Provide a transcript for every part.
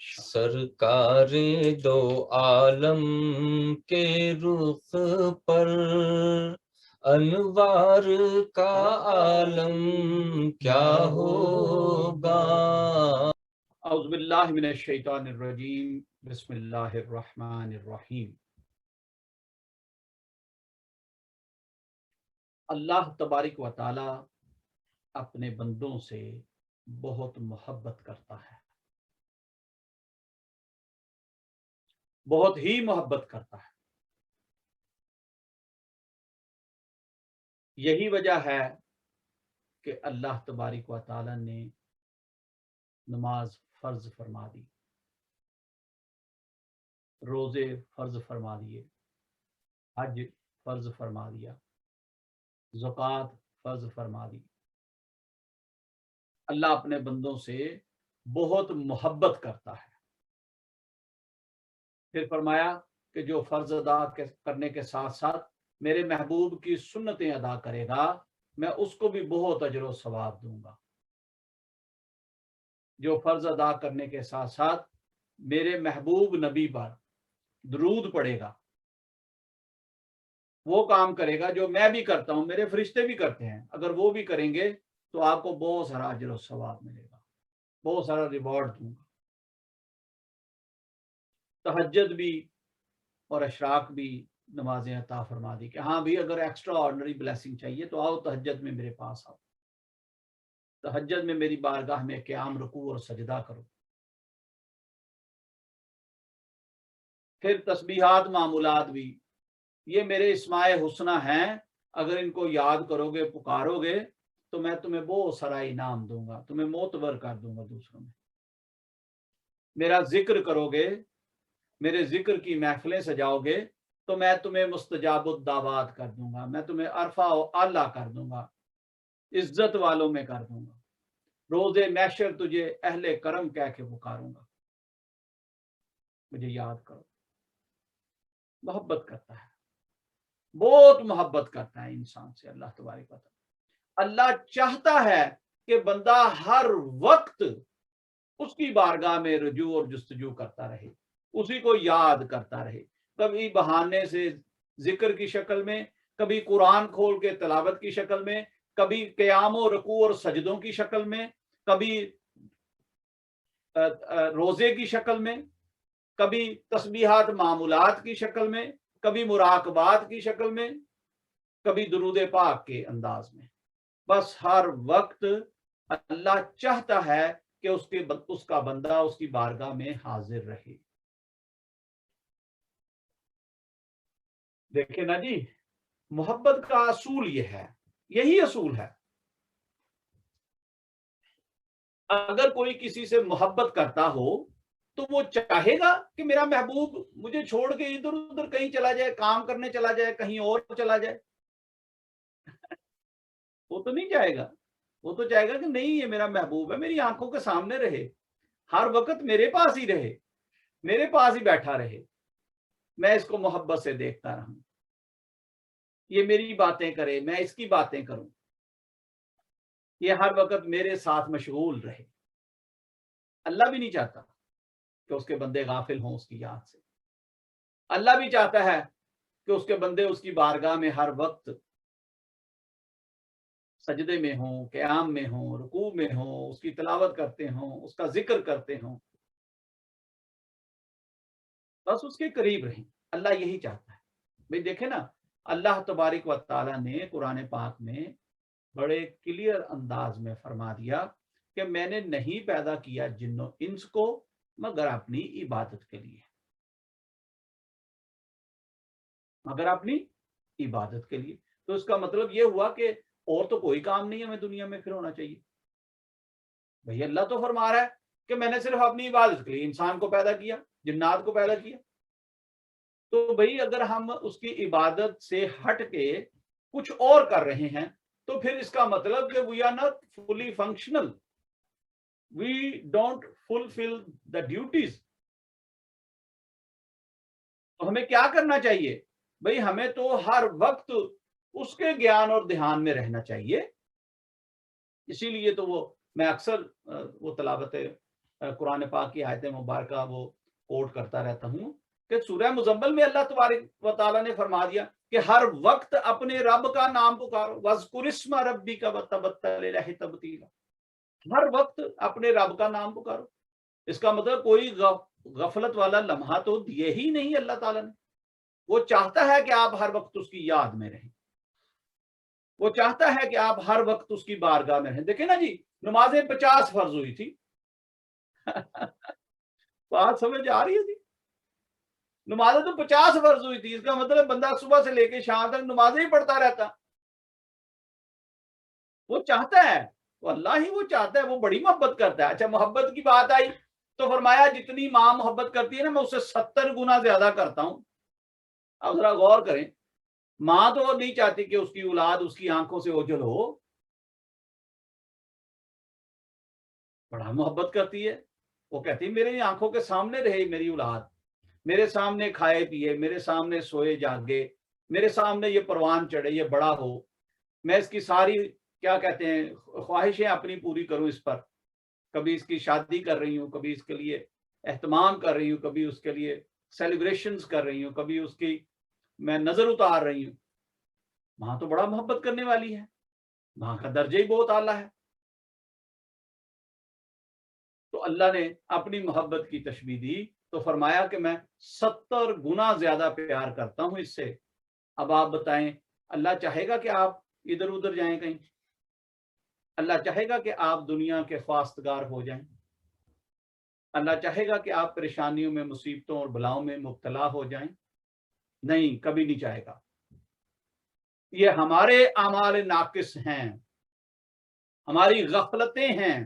سرکار دو عالم کے رخ پر انوار کا عالم کیا ہوگا۔ اعوذ باللہ من الشیطان الرجیم، بسم اللہ الرحمن الرحیم۔ اللہ تبارک و تعالی اپنے بندوں سے بہت محبت کرتا ہے، بہت ہی محبت کرتا ہے۔ یہی وجہ ہے کہ اللہ تبارک و تعالی نے نماز فرض فرما دی، روزے فرض فرما دیے، حج فرض فرما دیا، زکوٰۃ فرض فرما دی۔ اللہ اپنے بندوں سے بہت محبت کرتا ہے۔ پھر فرمایا کہ جو فرض ادا کرنے کے ساتھ ساتھ میرے محبوب کی سنتیں ادا کرے گا، میں اس کو بھی بہت اجر و ثواب دوں گا۔ جو فرض ادا کرنے کے ساتھ ساتھ میرے محبوب نبی پر درود پڑے گا، وہ کام کرے گا جو میں بھی کرتا ہوں، میرے فرشتے بھی کرتے ہیں، اگر وہ بھی کریں گے تو آپ کو بہت سارا اجر و ثواب ملے گا، بہت سارا ریوارڈ دوں گا۔ تہجد بھی اور اشراق بھی نمازیں عطا فرما دی کہ ہاں بھی اگر ایکسٹرا آرڈنری بلیسنگ چاہیے تو آؤ تہجد میں میرے پاس آؤ، تہجد میں میری بارگاہ میں قیام، رکوع اور سجدہ کرو۔ پھر تسبیحات، معمولات بھی، یہ میرے اسماء حسنہ ہیں، اگر ان کو یاد کرو گے، پکارو گے تو میں تمہیں بہت سارا انعام دوں گا، تمہیں معتبر کر دوں گا دوسروں میں۔ میرا ذکر کرو گے، میرے ذکر کی محفلیں سجاؤ گے تو میں تمہیں مستجاب الدعوات کر دوں گا، میں تمہیں عرفہ و اعلیٰ کر دوں گا، عزت والوں میں کر دوں گا۔ روز محشر تجھے اہل کرم کہہ کے پکاروں گا، مجھے یاد کرو۔ محبت کرتا ہے، بہت محبت کرتا ہے انسان سے اللہ تبارک و تعالی۔ اللہ چاہتا ہے کہ بندہ ہر وقت اس کی بارگاہ میں رجوع اور جستجو کرتا رہے، اسی کو یاد کرتا رہے، کبھی بہانے سے ذکر کی شکل میں، کبھی قرآن کھول کے تلاوت کی شکل میں، کبھی قیام و رکوع اور سجدوں کی شکل میں، کبھی روزے کی شکل میں، کبھی تسبیحات معمولات کی شکل میں، کبھی مراقبات کی شکل میں، کبھی درود پاک کے انداز میں۔ بس ہر وقت اللہ چاہتا ہے کہ اس کا بندہ اس کی بارگاہ میں حاضر رہے۔ دیکھیں نا جی، محبت کا اصول یہ ہے، یہی اصول ہے۔ اگر کوئی کسی سے محبت کرتا ہو تو وہ چاہے گا کہ میرا محبوب مجھے چھوڑ کے ادھر ادھر کہیں چلا جائے، کام کرنے چلا جائے، کہیں اور چلا جائے؟ وہ تو نہیں چاہے گا، وہ تو چاہے گا کہ نہیں، یہ میرا محبوب ہے، میری آنکھوں کے سامنے رہے، ہر وقت میرے پاس ہی رہے، میرے پاس ہی بیٹھا رہے، میں اس کو محبت سے دیکھتا رہوں، یہ میری باتیں کرے، میں اس کی باتیں کروں، یہ ہر وقت میرے ساتھ مشغول رہے۔ اللہ بھی نہیں چاہتا کہ اس کے بندے غافل ہوں اس کی یاد سے۔ اللہ بھی چاہتا ہے کہ اس کے بندے اس کی بارگاہ میں ہر وقت سجدے میں ہوں، قیام میں ہوں، رکوع میں ہوں، اس کی تلاوت کرتے ہوں، اس کا ذکر کرتے ہوں، بس اس کے قریب رہیں۔ اللہ یہی چاہتا ہے۔ بھئی دیکھیں نا، اللہ تبارک و تعالیٰ نے قرآن پاک میں بڑے کلیئر انداز میں فرما دیا کہ میں نے نہیں پیدا کیا جن و انس کو مگر اپنی عبادت کے لیے، مگر اپنی عبادت کے لیے۔ تو اس کا مطلب یہ ہوا کہ اور تو کوئی کام نہیں ہمیں دنیا میں پھر ہونا چاہیے۔ بھئی اللہ تو فرما رہا ہے کہ میں نے صرف اپنی عبادت کے لیے انسان کو پیدا کیا، جنات کو پیدا کیا۔ تو بھئی اگر ہم اس کی عبادت سے ہٹ کے کچھ اور کر رہے ہیں تو پھر اس کا مطلب کہ we are not fully functional, we don't fulfil the duties. تو ہمیں کیا کرنا چاہیے؟ بھئی ہمیں تو ہر وقت اس کے گیان اور دھیان میں رہنا چاہیے۔ اسی لیے تو میں اکثر وہ تلاوت قرآن پاک کی آیت مبارکہ وہ کوٹ کرتا رہتا ہوں کہ سورہ مزمل میں اللہ تبارک و تعالیٰ نے فرما دیا کہ ہر وقت اپنے رب کا نام پکارو، وَاذْكُرِ اسْمَ رَبِّكَ وَتَبَتَّلْ إِلَيْهِ تَبْتِيلًا، ہر وقت اپنے رب کا نام پکارو۔ اس کا مطلب کوئی غفلت والا لمحہ تو دیے ہی نہیں اللہ تعالیٰ نے۔ وہ چاہتا ہے کہ آپ ہر وقت اس کی یاد میں رہیں، وہ چاہتا ہے کہ آپ ہر وقت اس کی بارگاہ میں رہیں۔ دیکھیں نا جی، نمازیں 50 فرض ہوئی تھی بات سمجھ آ رہی ہے جی؟ نمازیں تو 50 فرض ہوئی تھی، اس کا مطلب بندہ صبح سے لے کے شام تک نمازیں ہی پڑھتا رہتا۔ وہ چاہتا ہے، وہ اللہ ہی وہ چاہتا ہے، وہ بڑی محبت کرتا ہے۔ اچھا، محبت کی بات آئی تو فرمایا جتنی ماں محبت کرتی ہے نا، میں اسے 70 گنا زیادہ کرتا ہوں۔ اب ذرا غور کریں، ماں تو نہیں چاہتی کہ اس کی اولاد اس کی آنکھوں سے اوجھل ہو، بڑا محبت کرتی ہے۔ وہ کہتی ہے میری آنکھوں کے سامنے رہے میری اولاد، میرے سامنے کھائے پیے، میرے سامنے سوئے جاگے، میرے سامنے یہ پروان چڑھے، یہ بڑا ہو، میں اس کی ساری کیا کہتے ہیں خواہشیں اپنی پوری کروں اس پر۔ کبھی اس کی شادی کر رہی ہوں، کبھی اس کے لیے اہتمام کر رہی ہوں، کبھی اس کے لیے سیلیبریشنز کر رہی ہوں، کبھی اس کی میں نظر اتار رہی ہوں۔ ماں تو بڑا محبت کرنے والی ہے، ماں کا درجہ ہی بہت اعلیٰ ہے۔ تو اللہ نے اپنی محبت کی تشبیہ دی تو فرمایا کہ میں 70 گنا زیادہ پیار کرتا ہوں اس سے۔ اب آپ بتائیں، اللہ چاہے گا کہ آپ ادھر ادھر جائیں کہیں؟ اللہ چاہے گا کہ آپ دنیا کے خواستگار ہو جائیں؟ اللہ چاہے گا کہ آپ پریشانیوں میں، مصیبتوں اور بلاؤں میں مبتلا ہو جائیں؟ نہیں، کبھی نہیں چاہے گا۔ یہ ہمارے اعمال ناقص ہیں، ہماری غفلتیں ہیں،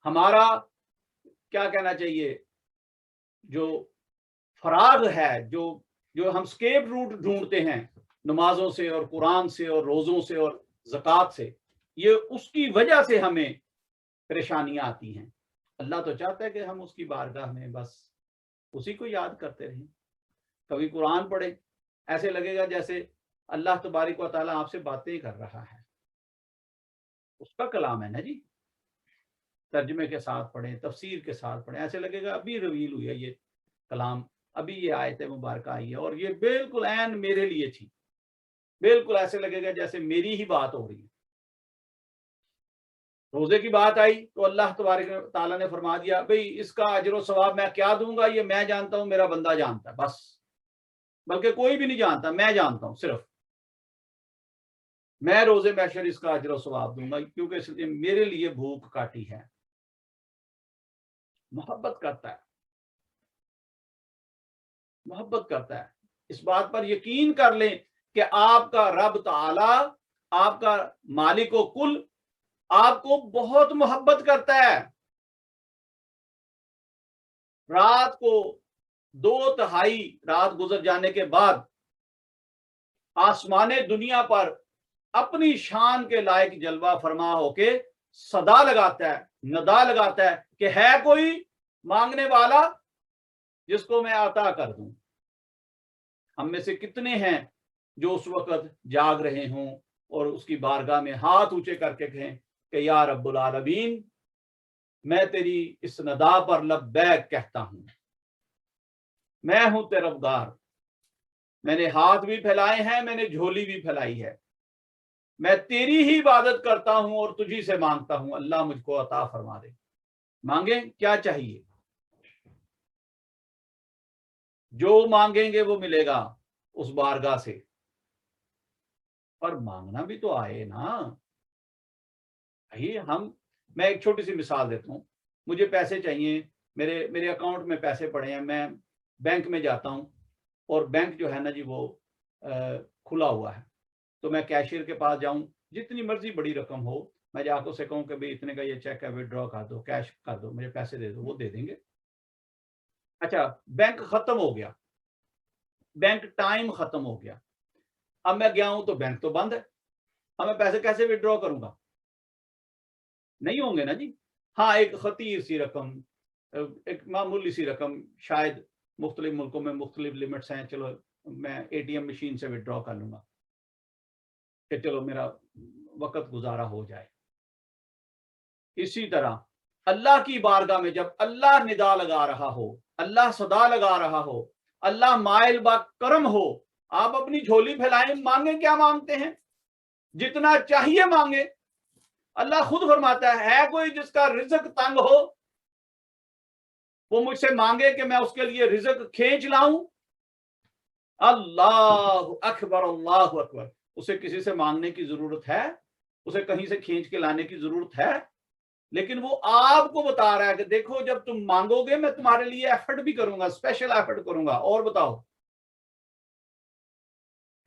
ہمارا کیا کہنا چاہیے جو فراغ ہے، جو ہم اسکیپ روٹ ڈھونڈتے ہیں نمازوں سے اور قرآن سے اور روزوں سے اور زکوٰۃ سے، یہ اس کی وجہ سے ہمیں پریشانیاں آتی ہیں۔ اللہ تو چاہتا ہے کہ ہم اس کی بارگاہ میں بس اسی کو یاد کرتے رہیں، کبھی قرآن پڑھیں، ایسے لگے گا جیسے اللہ تبارک و تعالیٰ آپ سے باتیں کر رہا ہے، اس کا کلام ہے نا جی۔ ترجمے کے ساتھ پڑھیں، تفسیر کے ساتھ پڑھیں، ایسے لگے گا ابھی ریویل ہوئی ہے یہ کلام، ابھی یہ آیت مبارکہ آئی ہے اور یہ بالکل عین میرے لیے تھی، بالکل ایسے لگے گا جیسے میری ہی بات ہو رہی ہے۔ روزے کی بات آئی تو اللہ تبارک تعالیٰ نے فرما دیا بھئی اس کا اجر و ثواب میں کیا دوں گا، یہ میں جانتا ہوں، میرا بندہ جانتا ہے، بس، بلکہ کوئی بھی نہیں جانتا، میں جانتا ہوں، صرف میں روزے محشر اس کا اجر و ثواب دوں گا، کیونکہ اس نے میرے لیے بھوک کاٹی ہے۔ محبت کرتا ہے، محبت کرتا ہے۔ اس بات پر یقین کر لیں کہ آپ کا رب تعالی، آپ کا مالک و کل آپ کو بہت محبت کرتا ہے۔ رات کو 2/3 رات گزر جانے کے بعد آسمان دنیا پر اپنی شان کے لائق جلوہ فرما ہو کے صدا لگاتا ہے، ندا لگاتا ہے کہ ہے کوئی مانگنے والا جس کو میں عطا کر دوں۔ ہم میں سے کتنے ہیں جو اس وقت جاگ رہے ہوں اور اس کی بارگاہ میں ہاتھ اونچے کر کے کہیں کہ یا رب العالمین، میں تیری اس ندا پر لبیک کہتا ہوں، میں ہوں طلبگار، میں نے ہاتھ بھی پھیلائے ہیں، میں نے جھولی بھی پھیلائی ہے، میں تیری ہی عبادت کرتا ہوں اور تجھی سے مانگتا ہوں، اللہ مجھ کو عطا فرما دے۔ مانگیں، کیا چاہیے؟ جو مانگیں گے وہ ملے گا اس بارگاہ سے، پر مانگنا بھی تو آئے نا۔ میں ایک چھوٹی سی مثال دیتا ہوں، مجھے پیسے چاہیے، میرے اکاؤنٹ میں پیسے پڑے ہیں، میں بینک میں جاتا ہوں اور بینک جو ہے نا جی وہ کھلا ہوا ہے، تو میں کیشیئر کے پاس جاؤں، جتنی مرضی بڑی رقم ہو، میں جا کے اسے کہوں کہ بھئی اتنے کا یہ چیک ہے، وڈرا کر دو، کیش کر دو، مجھے پیسے دے دو، وہ دے دیں گے۔ اچھا، بینک ختم ہو گیا، بینک ٹائم ختم ہو گیا، اب میں گیا ہوں تو بینک تو بند ہے، اب میں پیسے کیسے وڈرا کروں گا؟ نہیں ہوں گے نا جی۔ ہاں، ایک خطیر سی رقم، ایک معمولی سی رقم، شاید مختلف ملکوں میں مختلف لمٹس ہیں، چلو میں اے ٹی ایم مشین سے وڈرا کر لوں گا کہ چلو میرا وقت گزارا ہو جائے۔ اسی طرح اللہ کی بارگاہ میں جب اللہ ندا لگا رہا ہو، اللہ صدا لگا رہا ہو، اللہ مائل با کرم ہو، آپ اپنی جھولی پھیلائیں، مانگیں، کیا مانگتے ہیں؟ جتنا چاہیے مانگے۔ اللہ خود فرماتا ہے کوئی جس کا رزق تنگ ہو وہ مجھ سے مانگے کہ میں اس کے لیے رزق کھینچ لاؤں۔ اللہ اکبر، اللہ اکبر۔ اسے کسی سے مانگنے کی ضرورت ہے؟ اسے کہیں سے کھینچ کے لانے کی ضرورت ہے؟ لیکن وہ آپ کو بتا رہا ہے کہ دیکھو جب تم مانگو گے میں تمہارے لیے ایفرٹ بھی کروں گا، اسپیشل ایفرٹ کروں گا۔ اور بتاؤ،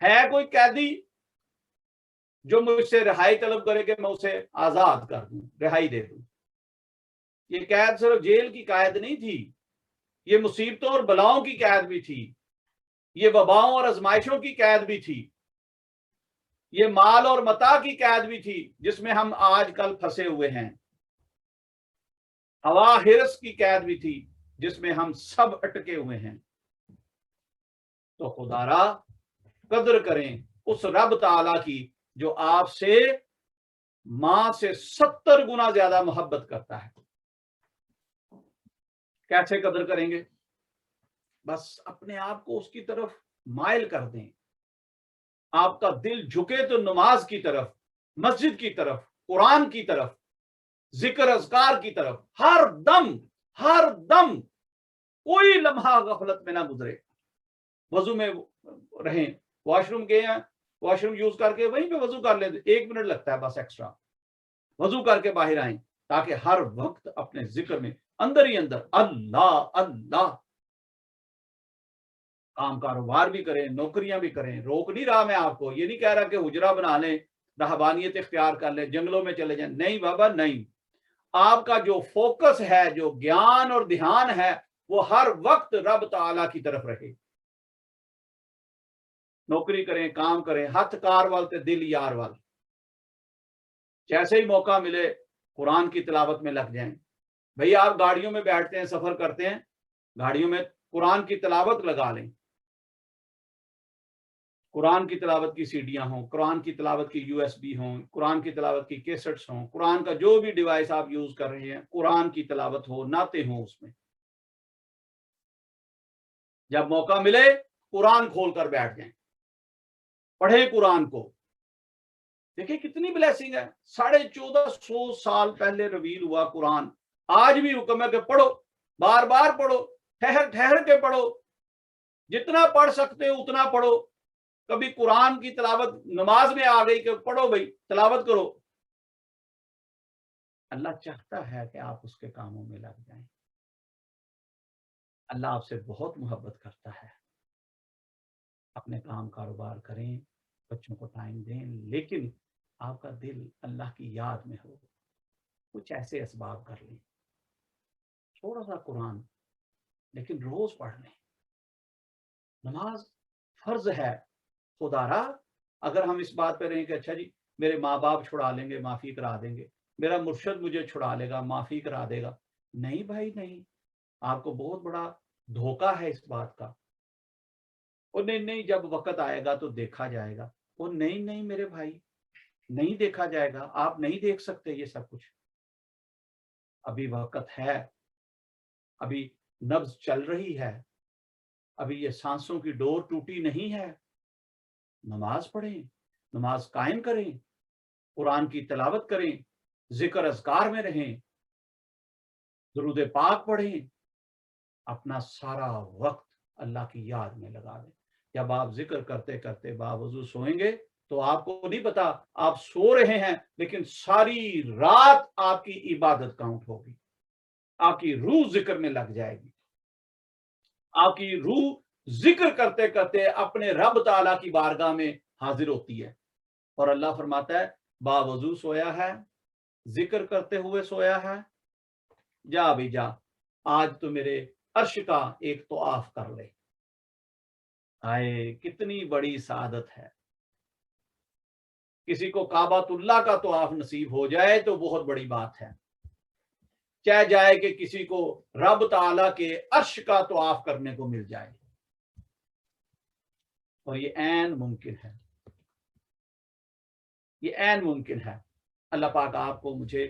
ہے کوئی قیدی جو مجھ سے رہائی طلب کرے کہ میں اسے آزاد کر دوں، رہائی دے دوں؟ یہ قید صرف جیل کی قید نہیں تھی، یہ مصیبتوں اور بلاؤں کی قید بھی تھی، یہ وباؤں اور آزمائشوں کی قید بھی تھی، یہ مال اور متاع کی قید بھی تھی جس میں ہم آج کل پھنسے ہوئے ہیں، ہوا ہرس کی قید بھی تھی جس میں ہم سب اٹکے ہوئے ہیں۔ تو خدا را قدر کریں اس رب تعالی کی جو آپ سے ماں سے 70 گنا زیادہ محبت کرتا ہے۔ کیسے قدر کریں گے؟ بس اپنے آپ کو اس کی طرف مائل کر دیں، آپ کا دل جھکے تو نماز کی طرف، مسجد کی طرف، قرآن کی طرف، ذکر اذکار کی طرف، ہر دم کوئی لمحہ غفلت میں نہ گزرے۔ وضو میں رہیں، واش روم گئے ہیں، واش روم یوز کر کے وہیں پہ وضو کر لیں، 1 منٹ لگتا ہے بس ایکسٹرا، وضو کر کے باہر آئیں، تاکہ ہر وقت اپنے ذکر میں اندر ہی اندر اللہ اللہ۔ کام کاروبار بھی کریں، نوکریاں بھی کریں، روک نہیں رہا میں آپ کو، یہ نہیں کہہ رہا کہ حجرہ بنا لیں، رہبانیت اختیار کر لیں، جنگلوں میں چلے جائیں، نہیں بابا نہیں۔ آپ کا جو فوکس ہے، جو گیان اور دھیان ہے، وہ ہر وقت رب تعالیٰ کی طرف رہے۔ نوکری کریں، کام کریں، ہاتھ کار وال تے دل یار وال۔ جیسے ہی موقع ملے قرآن کی تلاوت میں لگ جائیں۔ بھئی آپ گاڑیوں میں بیٹھتے ہیں، سفر کرتے ہیں، گاڑیوں میں قرآن کی تلاوت لگا لیں، قرآن کی تلاوت کی سیڈیاں ہوں، قرآن کی تلاوت کی USB ہوں، قرآن کی تلاوت کی کیسٹس ہوں، قرآن کا جو بھی ڈیوائس آپ یوز کر رہے ہیں، قرآن کی تلاوت ہو، نعتیں ہوں اس میں۔ جب موقع ملے قرآن کھول کر بیٹھ جائیں، پڑھیں قرآن کو۔ دیکھیں کتنی بلیسنگ ہے، 1450 سال پہلے ریویل ہوا قرآن، آج بھی حکم ہے کہ پڑھو، بار بار پڑھو، ٹھہر ٹھہر کے پڑھو، جتنا پڑھ سکتے ہو اتنا پڑھو۔ کبھی قرآن کی تلاوت نماز میں آ گئی کہ پڑھو بھائی، تلاوت کرو۔ اللہ چاہتا ہے کہ آپ اس کے کاموں میں لگ جائیں۔ اللہ آپ سے بہت محبت کرتا ہے۔ اپنے کام کاروبار کریں، بچوں کو ٹائم دیں، لیکن آپ کا دل اللہ کی یاد میں ہو۔ کچھ ایسے اسباب کر لیں، تھوڑا سا قرآن لیکن روز پڑھ لیں۔ نماز فرض ہے۔ خدا را اگر ہم اس بات پہ رہیں کہ اچھا جی میرے ماں باپ چھڑا لیں گے، معافی کرا دیں گے، میرا مرشد مجھے چھڑا لے گا، معافی کرا دے گا، نہیں بھائی نہیں، آپ کو بہت بڑا دھوکہ ہے اس بات کا۔ اور نہیں جب وقت آئے گا تو دیکھا جائے گا، اور نہیں میرے بھائی، نہیں دیکھا جائے گا، آپ نہیں دیکھ سکتے یہ سب کچھ۔ ابھی وقت ہے، ابھی نبض چل رہی ہے، ابھی یہ سانسوں کی ڈور ٹوٹی نہیں ہے۔ نماز پڑھیں، نماز قائم کریں، قرآن کی تلاوت کریں، ذکر اذکار میں رہیں، درود پاک پڑھیں، اپنا سارا وقت اللہ کی یاد میں لگا دیں۔ جب آپ ذکر کرتے کرتے باوضو سوئیں گے تو آپ کو نہیں پتا آپ سو رہے ہیں، لیکن ساری رات آپ کی عبادت کاؤنٹ ہوگی، آپ کی روح ذکر میں لگ جائے گی، آپ کی روح ذکر کرتے کرتے اپنے رب تعالیٰ کی بارگاہ میں حاضر ہوتی ہے، اور اللہ فرماتا ہے باوضو سویا ہے، ذکر کرتے ہوئے سویا ہے، جا بھی جا، آج تو میرے عرش کا ایک طواف کر لے۔ آئے کتنی بڑی سعادت ہے۔ کسی کو کعبۃ اللہ کا طواف نصیب ہو جائے تو بہت بڑی بات ہے، چاہے جائے کہ کسی کو رب تعالیٰ کے عرش کا طواف کرنے کو مل جائے، اور یہ عین ممکن ہے، یہ عین ممکن ہے۔ اللہ پاک آپ کو مجھے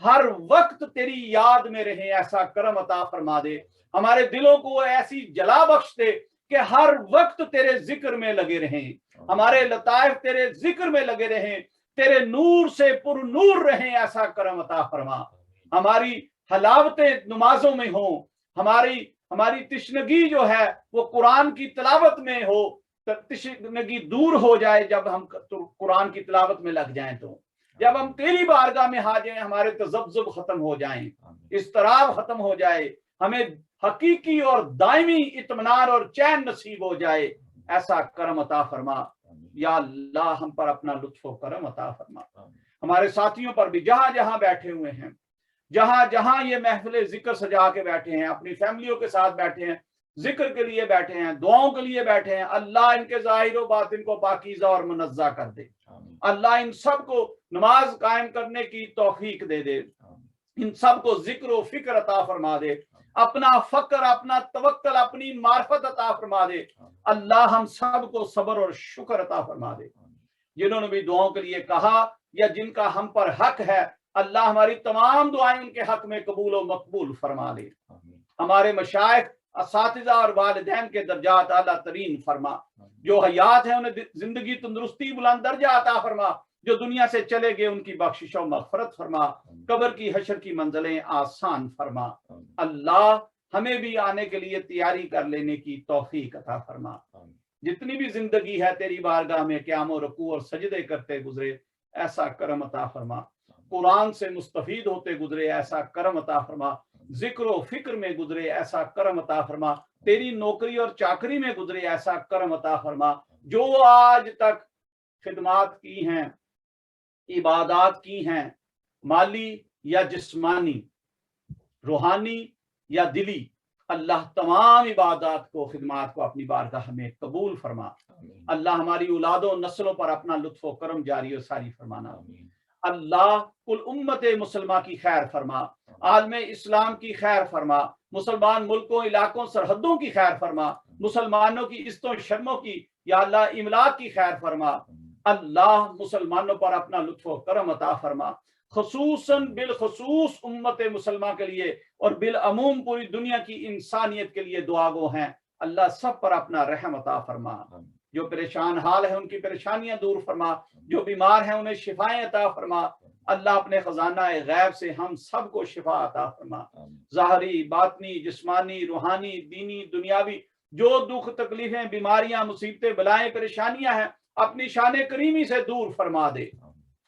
ہر وقت تیری یاد میں رہیں، ایسا کرم عطا فرما دے. ہمارے دلوں کو ایسی جلا بخش دے کہ ہر وقت تیرے ذکر میں لگے رہیں، ہمارے لطائف تیرے ذکر میں لگے رہیں، تیرے نور سے پر نور رہیں، ایسا کرم عطا فرما. ہماری حلاوتیں نمازوں میں ہوں، ہماری تشنگی جو ہے وہ قرآن کی تلاوت میں ہو، تشنگی دور ہو جائے جب ہم قرآن کی تلاوت میں لگ جائیں. تو جب ہم تیری بارگاہ میں آ جائیں ہمارے تذبذب ختم ہو جائیں، اضطراب ختم ہو جائے، ہمیں حقیقی اور دائمی اطمینان اور چین نصیب ہو جائے، ایسا کرم عطا فرما. یا اللہ ہم پر اپنا لطف و کرم عطا فرما. ہمارے ساتھیوں پر بھی جہاں جہاں بیٹھے ہوئے ہیں، جہاں جہاں یہ محفل ذکر سجا کے بیٹھے ہیں، اپنی فیملیوں کے ساتھ بیٹھے ہیں، ذکر کے لیے بیٹھے ہیں، دعاؤں کے لیے بیٹھے ہیں، اللہ ان کے ظاہر و باطن کو پاکیزہ اور منزہ کر دے. اللہ ان سب کو نماز قائم کرنے کی توفیق دے دے، ان سب کو ذکر و فکر عطا فرما دے، اپنا فقر، اپنا توکل، اپنی معرفت عطا فرما دے. اللہ ہم سب کو صبر اور شکر عطا فرما دے. جنہوں نے بھی دعاؤں کے لیے کہا یا جن کا ہم پر حق ہے، اللہ ہماری تمام دعائیں ان کے حق میں قبول و مقبول فرما لے. ہمارے مشائخ، اساتذہ اور والدین کے درجات اعلیٰ ترین فرما. جو حیات ہیں انہیں زندگی تندرستی بلند درجہ عطا فرما. جو دنیا سے چلے گئے ان کی بخشش و مغفرت فرما. قبر کی حشر کی منزلیں آسان فرما. اللہ ہمیں بھی آنے کے لیے تیاری کر لینے کی توفیق عطا فرما. جتنی بھی زندگی ہے تیری بارگاہ میں قیام و رکوع اور سجدے کرتے گزرے، ایسا کرم عطا فرما. قرآن سے مستفید ہوتے گزرے، ایسا کرم عطا فرما. ذکر و فکر میں گزرے، ایسا کرم عطا فرما. تیری نوکری اور چاکری میں گزرے، ایسا کرم عطا فرما. جو آج تک خدمات کی ہیں، عبادات کی ہیں، مالی یا جسمانی، روحانی یا دلی، اللہ تمام عبادات کو، خدمات کو اپنی بارگاہ میں قبول فرما. اللہ ہماری اولاد و نسلوں پر اپنا لطف و کرم جاری و ساری فرمانا. اللہ کل امت مسلمہ کی خیر فرما، عالم اسلام کی خیر فرما، مسلمان ملکوں، علاقوں، سرحدوں کی خیر فرما، مسلمانوں کی عزتوں شرموں کی یا اللہ املاک کی خیر فرما. اللہ مسلمانوں پر اپنا لطف و کرم عطا فرما، خصوصاً بالخصوص امت مسلمہ کے لیے اور بالعموم پوری دنیا کی انسانیت کے لیے دعا گو ہیں. اللہ سب پر اپنا رحم عطا فرما. جو پریشان حال ہیں ان کی پریشانیاں دور فرما، جو بیمار ہیں انہیں شفائیں عطا فرما. اللہ اپنے خزانہ غیب سے ہم سب کو شفا عطا فرما. ظاہری، باطنی، جسمانی، روحانی، دینی، دنیاوی جو دکھ، تکلیفیں، بیماریاں، مصیبتیں، بلائیں، پریشانیاں ہیں اپنی شان کریمی سے دور فرما دے.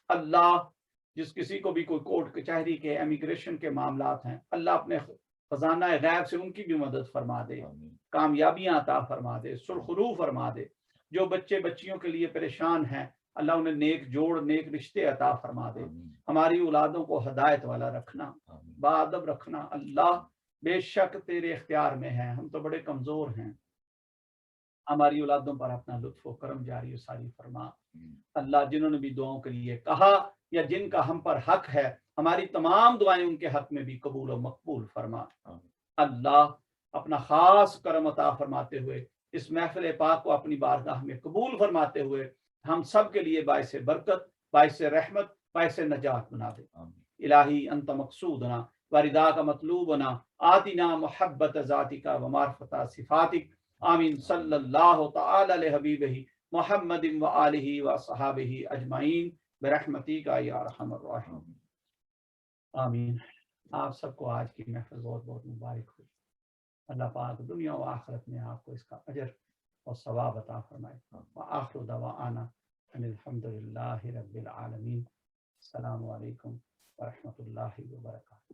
اللہ جس کسی کو بھی کوئی کورٹ کچہری کے، امیگریشن کے معاملات ہیں، اللہ اپنے خزانہ غیب سے ان کی بھی مدد فرما دے، کامیابیاں عطا فرما دے، سرخرو فرما دے. جو بچے بچیوں کے لیے پریشان ہیں اللہ انہیں نیک جوڑ، نیک رشتے عطا فرما دے. ہماری اولادوں کو ہدایت والا رکھنا، باادب رکھنا. اللہ بے شک تیرے اختیار میں ہے، ہم تو بڑے کمزور ہیں. ہماری اولادوں پر اپنا لطف و کرم جاری و ساری فرما. اللہ جنہوں نے بھی دعاؤں کے لیے کہا یا جن کا ہم پر حق ہے، ہماری تمام دعائیں ان کے حق میں بھی قبول و مقبول فرما. اللہ اپنا خاص کرم عطا فرماتے ہوئے اس محفل پاک کو اپنی بارگاہ میں قبول فرماتے ہوئے ہم سب کے لیے باعث برکت، باعث رحمت، باعث نجات بنا دے. الہی انت مقصودنا ورداک مطلوبنا، آتنا محبت ذاتک و معرفت صفاتک. آمین. صلی اللہ تعالی علیہ حبیبہ محمد و آلہ و صحابہ اجمعین برحمتک یا ارحم الراحمین. آمین. آپ سب کو آج کی محفل بہت بہت مبارک ہو. اللہ پاک دنیا و آخرت میں آپ کو اس کا اجر اور ثواب عطا فرمائے. وآخر دعوانا ان الحمد للہ رب العالمین. السلام علیکم ورحمۃ اللہ وبرکاتہ.